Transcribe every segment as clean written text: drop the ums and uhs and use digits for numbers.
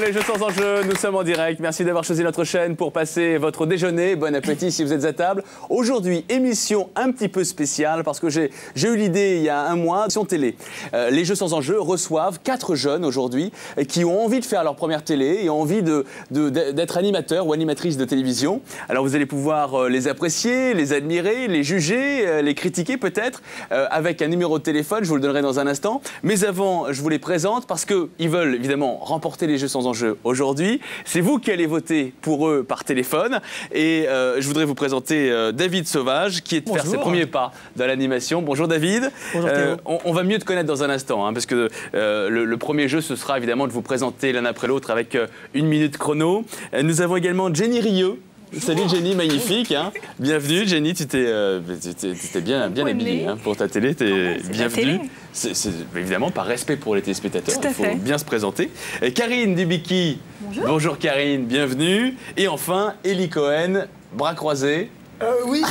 les Jeux sans enjeu, nous sommes en direct. Merci d'avoir choisi notre chaîne pour passer votre déjeuner. Bon appétit si vous êtes à table. Aujourd'hui, émission un petit peu spéciale parce que j'ai eu l'idée il y a un mois, sur télé. Les Jeux sans enjeu reçoivent 4 jeunes aujourd'hui qui ont envie de faire leur première télé et ont envie d'être animateurs ou animatrices de télévision. Alors vous allez pouvoir les apprécier, les admirer, les juger, les critiquer peut-être avec un numéro de téléphone, je vous le donnerai dans un instant. Mais avant, je vous les présente parce qu'ils veulent évidemment remporter les Jeux sans enjeu aujourd'hui. C'est vous qui allez voter pour eux par téléphone. Et je voudrais vous présenter David Sauvage qui est de faire ses premiers pas dans l'animation. Bonjour David. Bonjour Théo. On va mieux te connaître dans un instant parce que le premier jeu, ce sera évidemment de vous présenter l'un après l'autre avec 1 minute chrono. Nous avons également Jenny Rieu. Salut Jenny, magnifique. Bienvenue Jenny, tu t'es bien habillée pour ta télé, t'es bienvenue. C'est évidemment par respect pour les téléspectateurs, il faut bien se présenter. Et Karine Dubicki. Bonjour. Bonjour Karine, bienvenue. Et enfin, Élie Cohen, bras croisés. Oui,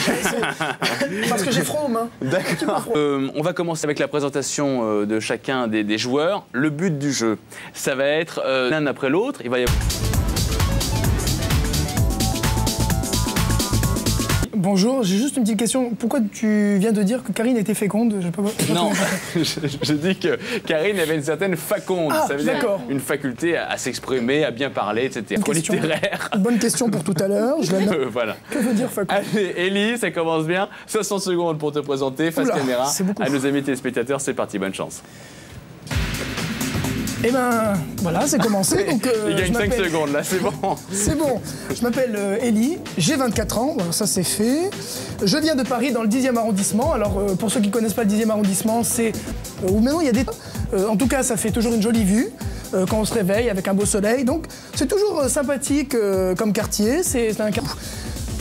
parce que j'ai froid aux mains. D'accord. On va commencer avec la présentation de chacun des joueurs. Le but du jeu, ça va être l'un après l'autre. Il va y avoir... Bonjour, j'ai juste une petite question. Pourquoi tu viens de dire que Karine était féconde? Non, je dis que Karine avait une certaine faconde. Ah, ça veut dire une faculté à s'exprimer, à bien parler, etc. Littéraire. Bonne question pour tout à l'heure. Voilà. Que veut dire faconde? Allez, Élie, ça commence bien. 60 secondes pour te présenter, face caméra. À nos amis téléspectateurs, c'est parti, bonne chance. Eh ben, voilà, c'est commencé. Donc, il gagne 5 secondes, là, c'est bon. C'est bon. Je m'appelle Élie, j'ai 24 ans, voilà, ça c'est fait. Je viens de Paris, dans le 10e arrondissement. Alors, pour ceux qui ne connaissent pas le 10e arrondissement, c'est où maintenant il y a des... en tout cas, ça fait toujours une jolie vue quand on se réveille avec un beau soleil. Donc, c'est toujours sympathique comme quartier. C'est un quartier...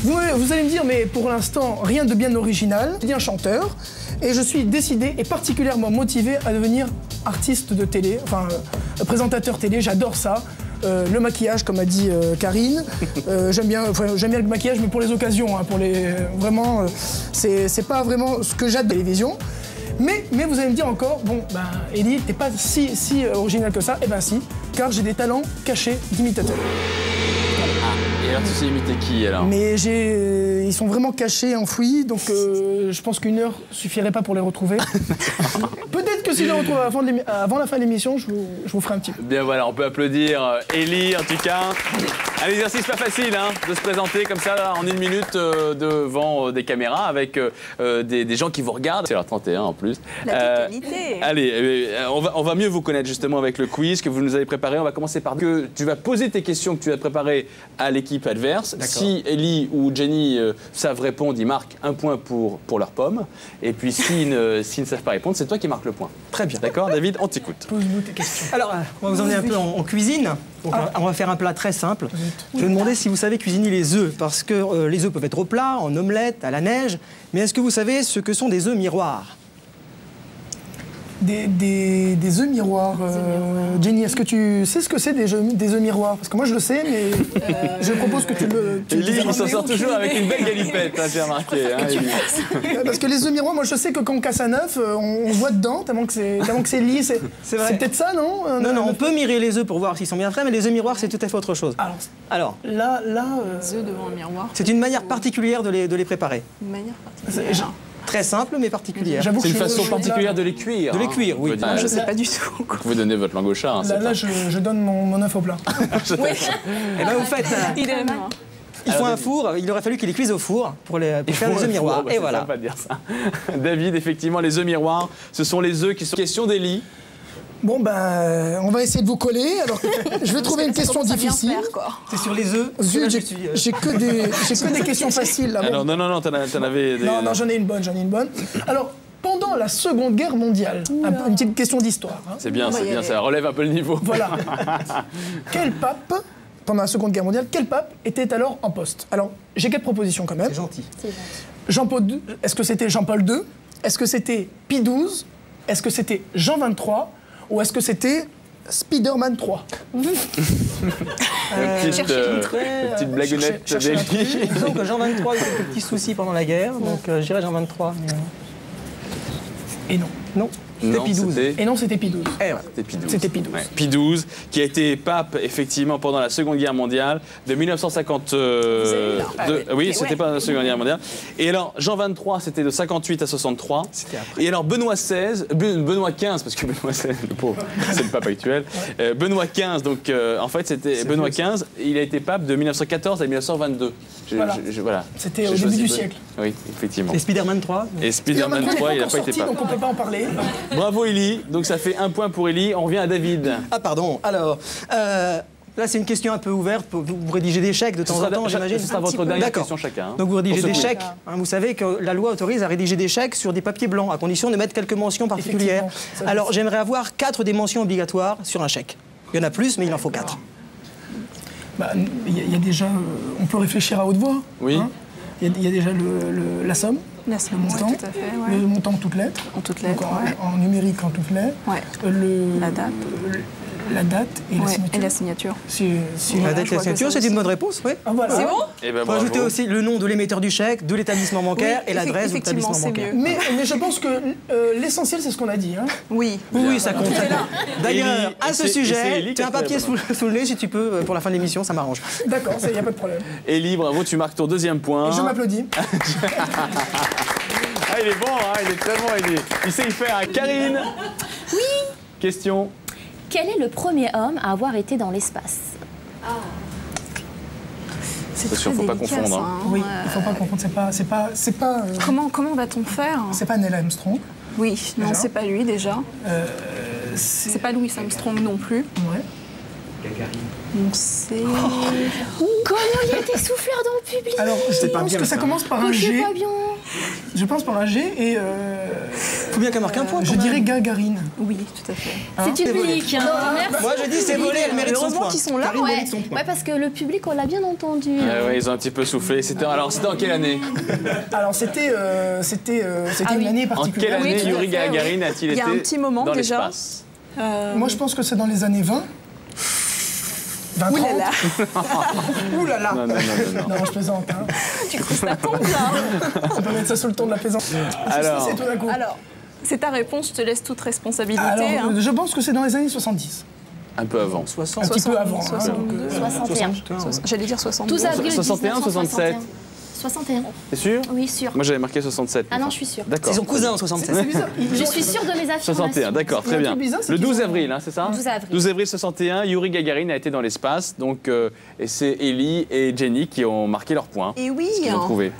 Vous allez me dire, mais pour l'instant, rien de bien original. Je suis un chanteur et je suis décidé et particulièrement motivé à devenir artiste de télé, enfin présentateur télé, j'adore ça. Le maquillage, comme a dit Karine, j'aime bien le maquillage, mais pour les occasions, vraiment, c'est pas vraiment ce que j'adore de la télévision. Mais vous allez me dire encore, bon, ben, Élie, t'es pas si original que ça. Eh ben si, car j'ai des talents cachés d'imitateur. Et alors, tu sais imiter qui, alors? Mais ils sont vraiment cachés, enfouis, donc je pense qu'1 heure suffirait pas pour les retrouver. Peut-être que si je les retrouve avant la fin de l'émission, je vous ferai un petit peu. Bien voilà, on peut applaudir Élie, en tout cas. Un exercice pas facile, de se présenter comme ça, là, en 1 minute, devant des caméras, avec des gens qui vous regardent. C'est leur 31 en plus. La totalité. Allez, on va mieux vous connaître justement avec le quiz que vous nous avez préparé. On va commencer par que tu vas poser tes questions que tu as préparées à l'équipe adverse. Si Élie ou Jenny savent répondre, ils marquent 1 point pour leur pomme. Et puis s'ils ne savent pas répondre, c'est toi qui marques le point. Très bien. D'accord, David, on t'écoute. Pose-nous tes questions. Alors, on va vous emmener un peu en cuisine. Donc, on va faire un plat très simple. Je vais vous demander si vous savez cuisiner les œufs, parce que les œufs peuvent être au plat, en omelette, à la neige. Mais est-ce que vous savez ce que sont des œufs miroirs? Des œufs miroirs. Jenny, est-ce que tu sais ce que c'est des œufs miroirs? Parce que moi je le sais, mais je propose que tu le... Élie, il s'en sort toujours avec une belle galipette, j'ai remarqué. Parce que les œufs miroirs, moi je sais que quand on casse un œuf, on voit dedans, tellement que c'est lisse. C'est peut-être ça, non? Non, on peut mirer les œufs pour voir s'ils sont bien frais, mais les œufs miroirs, c'est tout à fait autre chose. Alors là... Les œufs devant un miroir. C'est une manière particulière de les préparer. Une manière particulière. Très simple, mais particulière. C'est une façon particulière de les cuire. De les cuire, oui. Moi, je ne sais pas du tout. Vous pouvez donner votre langue au chat. Là, je donne mon œuf au plat. Oui. Et bien, vous faites... Il faut un four, il aurait fallu qu'il les cuise au four pour faire les œufs miroirs. Et voilà. Pas dire ça. David, effectivement, les œufs miroirs, ce sont les œufs qui sont question d'Élie. Bon, ben, on va essayer de vous coller. Alors, je vais trouver une question difficile. C'est sur les œufs. J'ai que des questions faciles. Là. Alors, non, t'en avais... Non, j'en ai une bonne. Alors, pendant la Seconde Guerre mondiale, une petite question d'histoire. C'est bien, ça relève un peu le niveau. Voilà. Quel pape, pendant la Seconde Guerre mondiale, quel pape était alors en poste? Alors, j'ai 4 propositions quand même. C'est gentil. Jean-Paul II, est-ce que c'était Jean-Paul II? Est-ce que c'était Pie XII? Est-ce que c'était Jean XXIII? Ou est-ce que c'était Spider-Man 3? Petite blagounette d'Élie. Disons que Jean 23 a eu quelques petits soucis pendant la guerre, donc je dirais Jean 23. Mais... Et non. Non. Non, Pie XII. Et non, c'était Pie XII. Eh ouais. C'était Pie XII. C'était Pie XII. Ouais. Pie XII, qui a été pape, effectivement, pendant la Seconde Guerre mondiale, de 1952. Oui, Et c'était ouais. pas la Seconde Guerre mondiale. Et alors, Jean XXIII, c'était de 58 à 63. C'était après. Et alors, Benoît XVI, Benoît XV, parce que Benoît XVI, le pauvre, c'est le pape actuel. Benoît XV, donc, en fait, c'était Benoît XV, il a été pape de 1914 à 1922. Voilà. C'était J'ai au début choisi du Benoît. siècle. Oui, effectivement. Et Spider-Man 3. Et Spider-Man 3, il n'a pas été pape. donc on peut pas en parler. Bravo, Élie. Donc, ça fait 1 point pour Élie. On revient à David. Ah pardon. Alors, là c'est une question un peu ouverte. Vous rédigez des chèques de temps en temps, j'imagine. Ce sera votre dernière question chacun. hein. Donc vous rédigez Pour des ce quiz. chèques. Vous savez que la loi autorise à rédiger des chèques sur des papiers blancs, à condition de mettre quelques mentions particulières. Effectivement, ça, Alors j'aimerais avoir 4 des mentions obligatoires sur un chèque. Il y en a plus, mais il en faut 4. Bah, il y a déjà, on peut réfléchir à haute voix. Oui. Il y a déjà la somme, La le somme, montant, tout à fait, ouais. le montant en toutes lettres, En toutes donc lettres, ouais. en numérique en toutes lettres, Ouais. La date. la date et la Ouais, signature. et la signature. Si- La je date et crois la que signature, ça c'est une aussi. bonne réponse, oui. Ah, voilà. C'est bon Eh ben, Faut bravo. ajouter aussi le nom de l'émetteur du chèque, de l'établissement bancaire Oui, et l'adresse de effectivement, l'établissement c'est bancaire. mieux. Mais je pense que l'essentiel, c'est ce qu'on a dit. Hein. Oui. Oui, ça compte. D'ailleurs, Élie, à et ce c'est sujet, Élie qui tu as a un fait la papier bonne. sous le nez si tu peux pour la fin de l'émission, ça m'arrange. D'accord, il n'y a pas de problème. Élie, bravo, tu marques ton 2e point. Et je m'applaudis. Ah, il est bon, hein, il est très bon, Élie. Il sait y faire. hein. Karine. Oui. Question. Quel est le premier homme à avoir été dans l'espace? C'est Attention, très faut pas délicat, confondre, ça, hein. hein. Oui, il ne faut pas confondre. Comment va-t-on faire? C'est pas Neil Armstrong. Oui, non, Déjà. c'est pas lui déjà. C'est C'est pas Louis Armstrong non plus. ouais. Donc c'est. Comment il y a des souffleurs dans le public? Alors, je pas pense bien, que ça ça. commence par un Je sais G. pas bien. Je pense par un G et Faut bien qu'elle marque un point. je quand même. dirais Gagarine. Oui, tout à fait. C'est une volé. unique. Hein. Merci. Moi je dis c'est volé, elle mérite son Heureusement point. qu'ils sont là. Karine Ouais. mérite son point. Ouais, parce que le public, on l'a bien entendu. Ouais, ils ont un petit peu soufflé. C'était en quelle année? Alors, c'était une année En particulière. quelle année Oui, tout à Yuri fait, Gagarin oui. a-t-il Il y été a un petit moment dans déjà. l'espace? Moi, je pense que c'est dans les années 20. 20 Ouh là là. Ouh là là. Non, non, non, non, non. Non, je plaisante. Hein. Tu crois que ça tombe là? On peut mettre ça sous le ton de la plaisance. Alors. C'est tout d'un coup. Alors, c'est ta réponse, je te laisse toute responsabilité. Alors, hein. je pense que c'est dans les années 70. Un peu avant. 60. Un petit peu avant. hein. 62. 61. J'allais dire 62. 12 avril 61, 1961. 61. C'est sûr? Oui, sûr. Moi j'avais marqué 67. Ah non, je suis sûre. D'accord. C'est son cousin en 67. C'est bizarre. Je suis sûre de mes affirmations. 61, d'accord, Il y a très un bien. truc bizarre, c'est Le qu'ils 12 ont- avril, hein, c'est ça? 12 avril. 12 avril 61, Yuri Gagarin a été dans l'espace. Donc, et c'est Ellie et Jenny qui ont marqué leurs points. Et oui. Qui l'ont trouvé.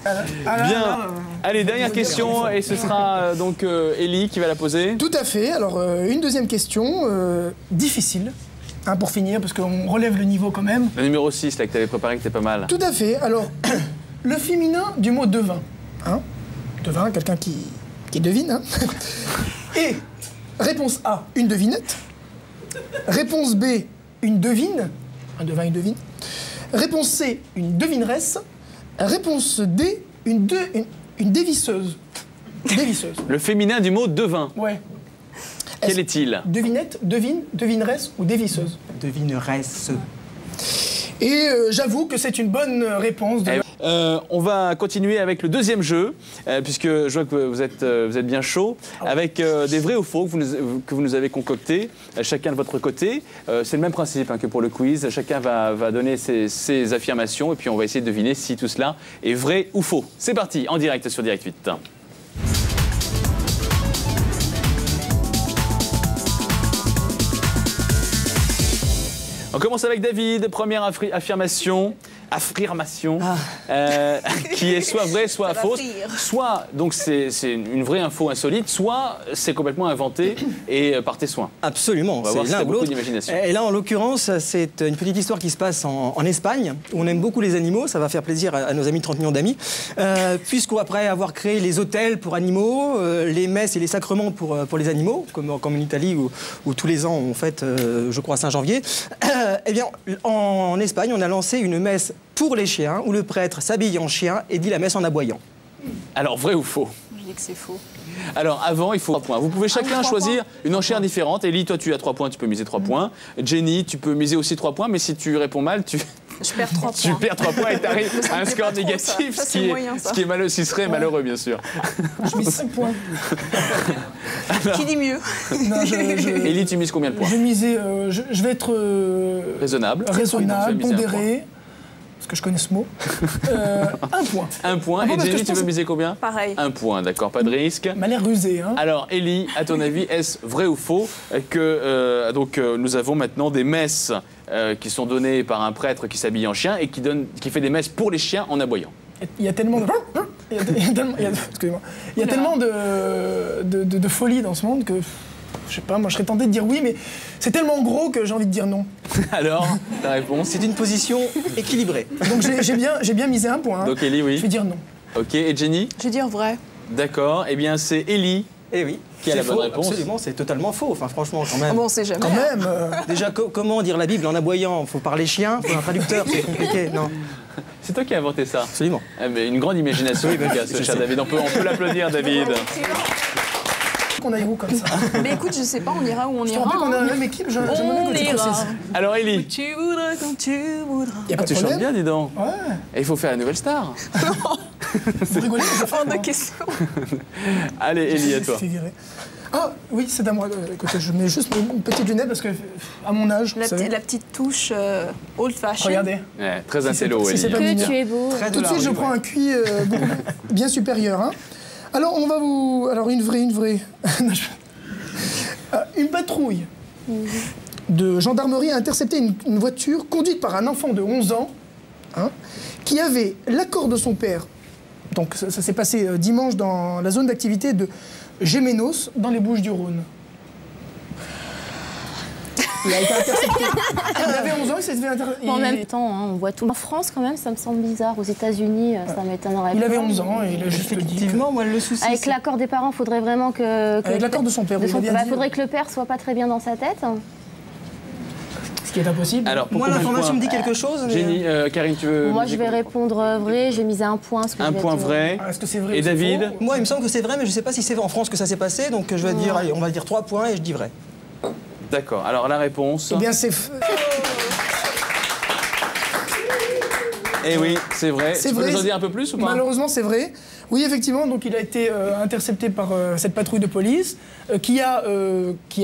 Bien. Allez, dernière question, et ce sera donc Ellie qui va la poser. Tout à fait. Alors, une deuxième question, difficile, hein, pour finir, parce qu'on relève le niveau quand même. Le numéro 6, là, que tu avais préparé, qui était pas mal. Tout à fait. Alors, le féminin du mot devin. Hein, devin, quelqu'un qui devine. Hein. Et réponse A, une devinette. Réponse B, une devine. Un devin, une devine. Réponse C, une devineresse. Réponse D, une dévisseuse. Dévisseuse. Le féminin du mot devin. Ouais. Quel est-il? Devinette, devine, devineresse ou dévisseuse. Devineresse. Et j'avoue que c'est une bonne réponse. On va continuer avec le deuxième jeu, puisque je vois que vous êtes bien chaud, avec des vrais ou faux que vous nous avez concoctés, chacun de votre côté. C'est le même principe hein, que pour le quiz. Chacun va donner ses affirmations et puis on va essayer de deviner si tout cela est vrai ou faux. C'est parti, en direct sur Direct 8. On commence avec David, première affirmation. Qui est soit vraie, soit Ça va fausse. frire. Soit, donc c'est une vraie info insolite, soit c'est complètement inventé et par tes soins. Absolument, On va voir c'est si l'un t'as ou beaucoup l'autre. d'imagination. Et là, en l'occurrence, c'est une petite histoire qui se passe en Espagne, où on aime beaucoup les animaux, ça va faire plaisir à nos amis de 30 millions d'amis, puisqu'après avoir créé les hôtels pour animaux, les messes et les sacrements pour les animaux, comme en Italie, où tous les ans on fête, je crois, Saint-Janvier, eh bien, en Espagne, on a lancé une messe pour les chiens, où le prêtre s'habille en chien et dit la messe en aboyant. Alors, vrai ou faux? Je dis que c'est faux. Alors, avant, il faut 3 points. Vous pouvez chacun 3 choisir une enchère différente. Ellie, toi, tu as 3 points, tu peux miser 3 points. Jenny, tu peux miser aussi 3 points, mais si tu réponds mal, Je perds 3 points. Tu perds 3 points et t'arrives à un fait score pas trop, négatif, ça. Ça, c'est moyen, ça. ce qui serait malheureux, bien sûr. Je mise 5 points. Qui dit mieux? Non, Élie, tu mises combien de points? je vais miser, je vais être Raisonnable. Tu raisonnable, vas miser un pondéré, parce que je connais ce mot. 1 point. Un point. Ah bon, Et parce que Jenny, je tu veux pense- miser combien? Pareil. Un point, d'accord, pas de risque. Il m'a l'air rusé, hein. Alors, Élie, à ton avis, est-ce vrai ou faux que nous avons maintenant des messes qui sont données par un prêtre qui s'habille en chien et qui fait des messes pour les chiens en aboyant? Il y a tellement de... Excusez-moi. Il y a tellement de folie dans ce monde que... Je sais pas, moi je serais tenté de dire oui, mais c'est tellement gros que j'ai envie de dire non. Alors, ta réponse? C'est une position équilibrée. Donc j'ai bien misé 1 point. Hein. Donc, Élie, Je oui. vais dire non. Ok, et Jenny? Je vais dire vrai. D'accord, eh bien, c'est Élie. Eh oui. Qui a la C'est bonne faux, réponse? Absolument, c'est totalement faux. Enfin, franchement, quand même. Ah bon, on sait jamais. Quand même. Déjà, comment dire la Bible en aboyant? Faut parler chien, faut un traducteur, c'est compliqué. Non, C'est toi qui as inventé ça? absolument. Ah, mais une grande imagination, il a, ce cher David. On peut l'applaudir, David. Qu'on aille où comme ça? Mais écoute, je sais pas, on ira où on Je te ira. rappelle qu'on est dans hein. la même équipe, j'aimerais bien On que tu ira. précises. Alors, Élie, Tu voudras quand tu voudras. Y a pas de tu chantes problème. bien, dis donc. Ouais, Et il faut faire la nouvelle star. vous rigolez, je Hors de question. Allez, Élie, à toi. fait virer. Ah oui, c'est à moi. Écoutez, je mets juste une petite lunette parce que à mon âge, vous savez. La petite touche old fashion. Regardez. Ouais, très Si intello, c'est Élie. pas Que mignon. tu es beau. Très de Tout de la suite, je rue, prends ouais. un QI bien supérieur. Hein. Alors, on va vous... Alors, une vraie. Une patrouille de gendarmerie a intercepté une voiture conduite par un enfant de 11 ans hein, qui avait l'accord de son père. Donc, ça s'est passé dimanche dans la zone d'activité de Gémenos, dans les Bouches-du-Rhône. Il a été intercepté. Il avait 11 ans, il s'est fait intercepter. En même temps, hein, on voit tout. En France, quand même, ça me semble bizarre. Aux États-Unis, ça m'étonnerait. Il avait pas. 11 ans et il a juste dit. Effectivement, moi, le souci. Avec c'est- l'accord des parents, il faudrait vraiment que. Avec l'accord de son père, de oui, il a bien dit. faudrait que le père soit pas très bien dans sa tête. Ce qui est impossible. Alors, pour Moi, combien de l'information me points dit quelque chose. mais- Jenny, Karine, tu veux Moi, miser je vais combien? répondre vrai. Je vais miser 1 point. Parce que Un je vais point être- vrai. Ah, est-ce que c'est vrai Et ou c'est David? faux? Moi, il me semble que c'est vrai, mais je ne sais pas si c'est en France que ça s'est passé, donc je vais dire, allez, on va dire 3 points et je dis vrai. D'accord, alors la réponse. Eh bien, c'est Eh oui, c'est vrai. C'est Tu peux vrai, nous en dire un peu plus ou pas? malheureusement, c'est vrai. Oui, effectivement, donc il a été intercepté par cette patrouille de police qui a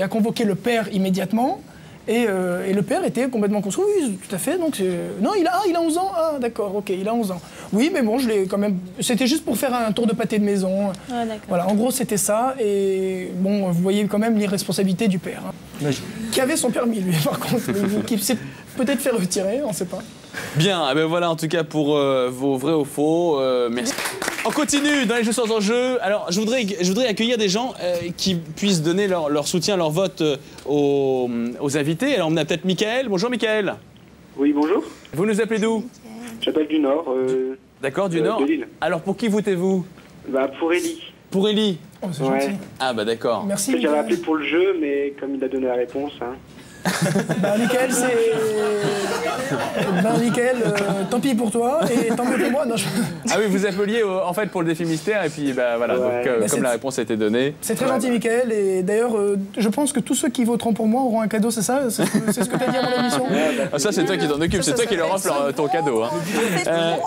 convoqué le père immédiatement. Et le père était complètement construit, oui, tout à fait. Donc, non, il a 11 ans. Ah, d'accord, ok, il a 11 ans. Oui, mais bon, je l'ai quand même. C'était juste pour faire un tour de pâté de maison. Ouais, d'accord. Voilà, en gros, c'était ça. Et bon, vous voyez quand même l'irresponsabilité du père. Hein, Imagine. qui avait son permis, lui, par contre. Qui s'est peut-être fait retirer, on ne sait pas. Bien, eh ben voilà en tout cas pour vos vrais ou faux. Merci. On continue dans les jeux sans enjeu. Alors je voudrais accueillir des gens qui puissent donner leur soutien, leur vote aux invités. Alors on a peut-être Mickaël. Bonjour Mickaël. Oui, bonjour. Vous nous appelez d'où? J'appelle du Nord. D'accord, du Nord. de Lille. Alors pour qui votez-vous? Pour Ellie. Pour Élie. Oh, c'est Ouais. gentil. Ah bah d'accord. Merci. En fait, j'avais Michael. appelé pour le jeu, mais comme il a donné la réponse, hein. Bah, Michael, Michael, tant pis pour toi et tant mieux pour moi. Non, Ah oui, vous appeliez en fait pour le défi mystère et puis bah voilà. Ouais. Donc Bah, comme c'est- la réponse a été donnée. C'est très gentil, Michael. Et d'ailleurs, je pense que tous ceux qui voteront pour moi auront un cadeau, c'est ça? C'est ce que tu as dit avant l'émission? Ah, ça c'est toi qui t'en occupe, c'est toi qui leur offre ton cadeau. Hein.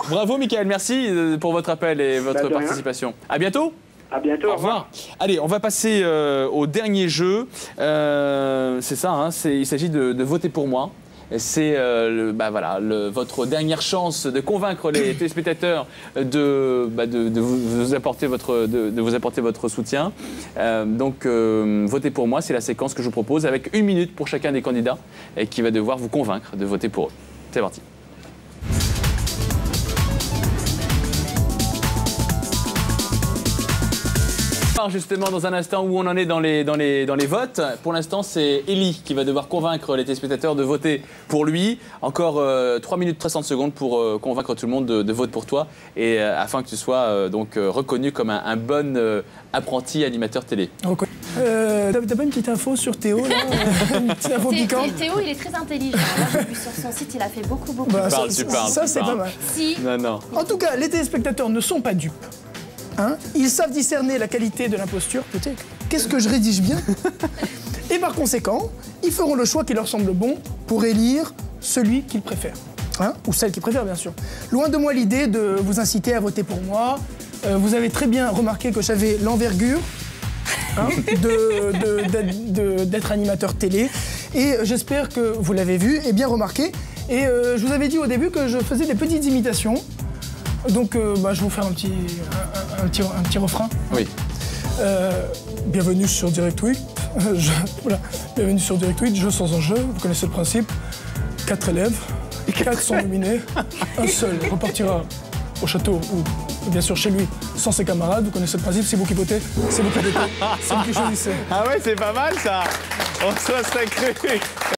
Bravo Mickaël, merci pour votre appel et votre Bah, de rien. participation. À bientôt. À bientôt. Au revoir. Allez, on va passer au dernier jeu. C'est ça, hein, il s'agit de voter pour moi. C'est votre dernière chance de convaincre les téléspectateurs de vous apporter votre soutien. Votez pour moi, c'est la séquence que je vous propose avec 1 minute pour chacun des candidats et qui va devoir vous convaincre de voter pour eux. C'est parti. Justement dans un instant où on en est dans les votes. Pour l'instant, c'est Élie qui va devoir convaincre les téléspectateurs de voter pour lui. Encore 3 minutes 60 secondes pour convaincre tout le monde de voter pour toi et afin que tu sois reconnu comme un bon apprenti animateur télé. T'as pas une petite info sur Théo, là? Une petite info piquante? Théo, il est très intelligent. Moi, j'ai vu sur son site, il a fait beaucoup. Bah, Tu parles. ça c'est pas mal. Si. Non. En tout cas, les téléspectateurs ne sont pas dupes. Hein, ils savent discerner la qualité de l'imposture. Putain, qu'est-ce que je rédige bien? Et par conséquent, ils feront le choix qui leur semble bon pour élire celui qu'ils préfèrent. Hein, ou celle qui préfère, bien sûr. Loin de moi l'idée de vous inciter à voter pour moi. Vous avez très bien remarqué que j'avais l'envergure hein, d'être animateur télé. Et j'espère que vous l'avez vu et bien remarqué. Et je vous avais dit au début que je faisais des petites imitations. Donc je vais vous faire un petit refrain. Oui. Bienvenue sur Direct 8. Voilà. Bienvenue sur Direct 8. Jeu sans enjeu. Vous connaissez le principe. 4 élèves. 4 sont nominés. Un seul repartira au château ou bien sûr chez lui sans ses camarades. Vous connaissez le principe. C'est vous qui votez. C'est vous qui votez. C'est vous qui choisissez. Ah ouais, c'est pas mal ça. On se serait cru.